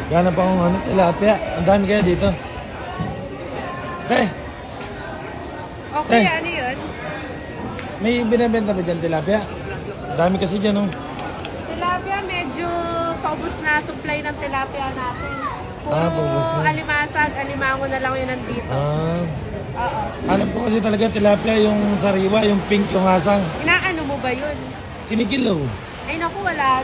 Gana pa akong tilapia. Ang dami kaya dito. Okay, Eh. ano yun? May binibenta ba dyan tilapia? Ang dami kasi dyan, oh. Tilapia, medyo paubos na supply ng tilapia natin. Puro paubos na. alimasag, alimango na lang yun nandito. Oo. Alam ko kasi talaga tilapia yung sariwa, yung pink, yung hasang. Inaano mo ba yun? Kinikilaw. Ay naku, wala.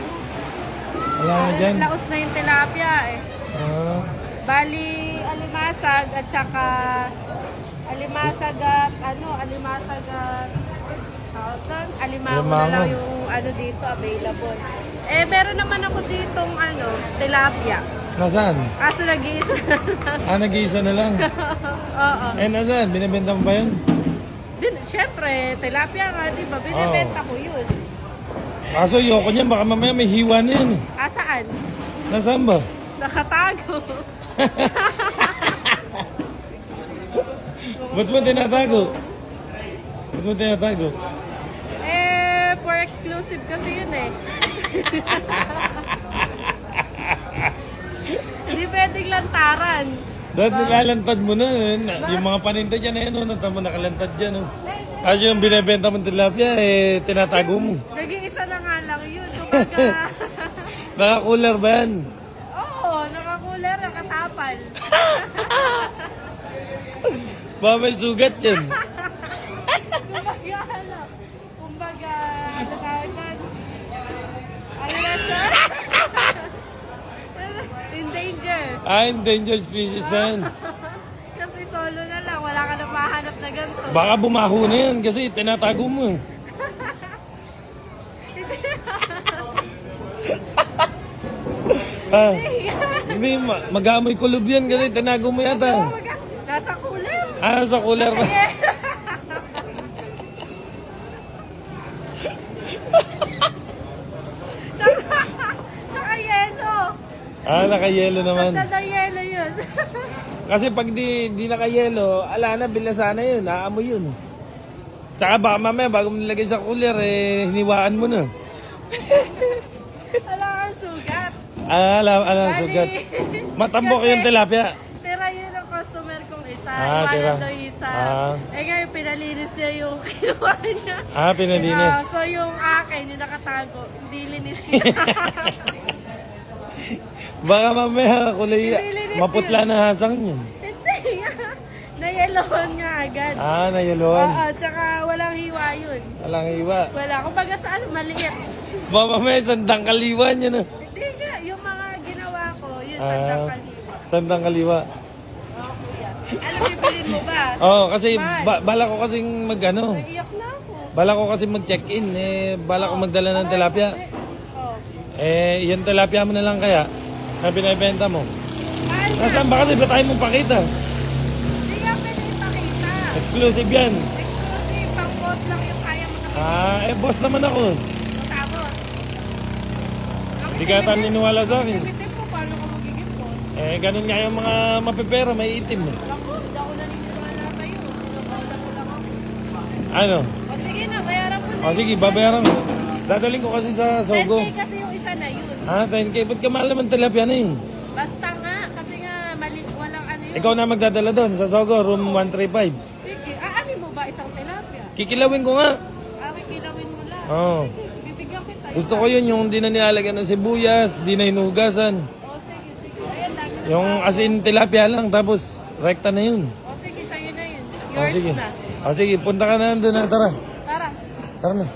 Wala na dyan. Laos na yung tilapia eh. Ah, Bali, alimasag at saka alimasag at alimango na lang yung ano dito available. Eh, meron naman ako ditong tilapia. nasaan? Kaso nag-iisa na lang. Nag-iisa na lang. Oo. Nasaan? Binibenta mo ba yun? Siyempre, tilapia nga, di ba? Binibenta ko yun. Kaso yoko niyan, baka mamaya may hiwa na yan. Saan? Nasaan ba? Nakatago. Ba't mo tinatago? Ba't mo tinatago? For exclusive kasi yun eh. Hindi pwedeng lantaran. Dahil nilalantad mo na. Yung mga paninda dyan na yan, natamo nakalantad dyan. Kasi yung binibenta mong tilapia, tinatago mo. Nag-iisa na nga lang yun. Kumbaga, Naka-cooler ba yan? oo, nakakuler, nakatapal. Ba may sugat yan. Kumbaga, ano tawag yan? Ano na siya? In danger. Endangered species na yan. Kasi solo na lang, wala ka na mahanap na ganito. Baka bumaho na yan kasi tinatago mo. Hindi, mag-amoy kulob yan kasi tinago mo yata. Nasa cooler. Sa cooler ba? Naka-yelo. Nakayelo naman. Naka-yelo yun. Kasi pag di nakayelo, ala na, bilasana yun, aamoy yun. Tsaka baka mamaya, bago mo nilagay sa cooler, hiniwaan mo na. Wala kang sugat. Sugat. Matambok yung tilapia. Tira yun ang customer kong isa. Tira. Iwanan daw yung isa. Ah. Ngayon pinalinis niya yung kinuha niya. Pinalinis. So yung akin, yung nakatago, hindi linis niya. Baka mamaya kulay, Nililinis maputla na hasang yun. Hindi. Nayelohan nga agad. Nayelohan. Oo, tsaka walang hiwa yun. Walang iwa. Wala. Kumbaga sa maliit. Baka mamaya sandang kaliwan yun. Hindi nga, yung mga ginawa ko, yun sa kaliwa. Sandang kaliwa. Oo, kuya. Ano bibilin mo ba? Kasi bala ko kasing Naiyak na ako. bala ko kasi mag-check-in. Bala ko magdala ng tilapia. Oo. Yung tilapia mo na lang kaya na binibenta mo. Mahal na. Nasaan ba kasi ba tayo mong pakita? Hindi nga pwede ipakita. Exclusive yan. Exclusive, pang post lang yung kaya mo na Boss naman ako. tapos. Hindi ka ata niniwala sa akin. Limited po, paano ka magiging post? Ganun nga yung mga mapipera, may itim. Ako, hindi ako naniniwala sa'yo. Sinubawda ko lang ako. Ano? O sige na, bayaran ko na. Sige, babayaran mo. Dadaling ko kasi sa Sogo. 10K kasi yung isa na yun. 10K. Ba't ka mahal naman tilapia na yun? Basta nga, kasi nga walang ano yun. Ikaw na magdadala doon sa Sogo, room 135. Sige, aanin mo ba isang tilapia? Kikilawin ko nga. Kilawin mo lang. Oo. Sige, bibigyan kita. Gusto ko yun, yung di na nilalagyan ng sibuyas, di na hinugasan. O sige. Ayan lang. Yung asin tilapia lang, tapos rekta na yun. O sige, sa'yo na yun. Yours Sige. na. Sige, punta ka na doon na. Tara. Tara. Tara na.